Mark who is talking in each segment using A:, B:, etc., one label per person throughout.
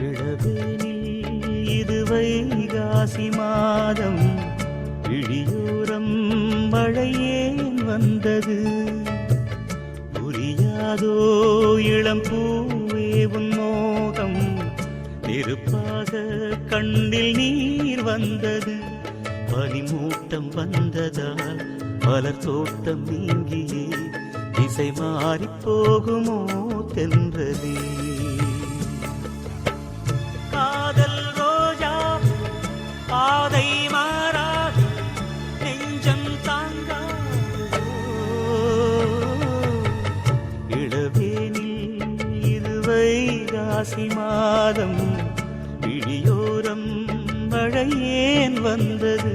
A: இளவேனில் இது வைகாசி மாதம், இழியோரம் மழையேன் வந்தது. புரியாதோ இளம் பூவே உன் மோகம், நெருப்பாக கண்ணில் நீர் வந்தது. பனிமூட்டம் வந்ததால் மலர் தோட்டம் நீங்கியே திசை மாறி போகுமோ தென்றலே. காதல் ரோஜா பாதை மாறாது, நெஞ்சம் தாங்காதோ. இளவேனில் இது வைகாசி மாதம், விழியோரம் மழையேன் வந்தது.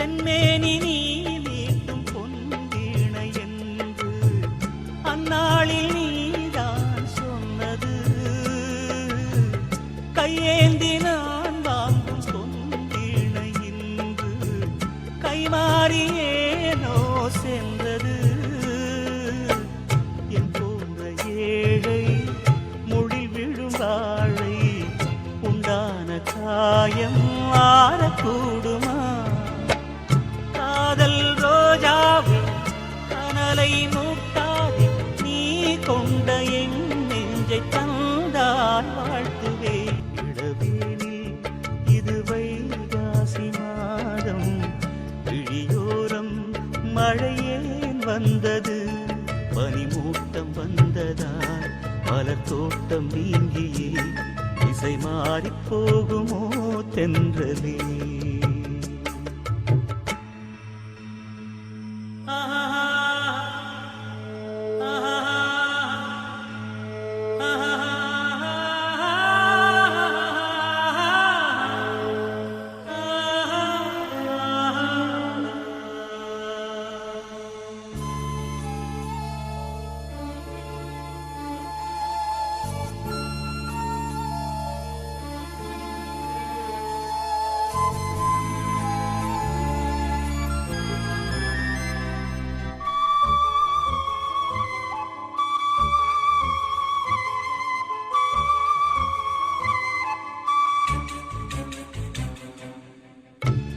A: என்னேனி நீ மீட்டும் பொன்வீணை என்று அந்நாளில் நீதான் சொன்னது. கையேந்தி நான் வாங்கும் பொன்வீணை இன்று கைமாறியேனோ சென்றது. என் போன்ற ஏழை மொழி விழும் வாழை உண்டான காயம் ஆறக்கூடுமா? காதல் ரோஜாவே கனலை மூட்டாதே, நீ கொண்ட என் நெஞ்சை தந்தால் வாழ்த்துவே. இளவேனில் இது வைகாசி மாதம், விழியோரம் மழையேன் வந்தது. பனிமூட்டம் வந்ததால் மலர் தோட்டம் நீங்கியே திசை மாறி போகுமோ தென்றலே.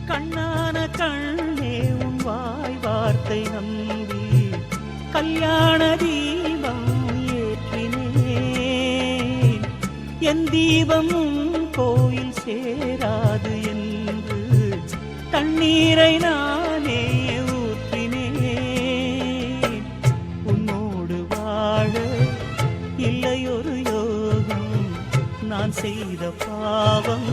A: கண்ணான கண்ணே உன் வாய் வார்த்தை நம்பி கல்யாண தீபம் ஏற்றினேன். என் தீபம் கோயில் சேராது என்று தண்ணீரை நானே ஊற்றினேன். உன்னோடு வாழ இல்லை ஒரு யோகம், நான் செய்த பாவம்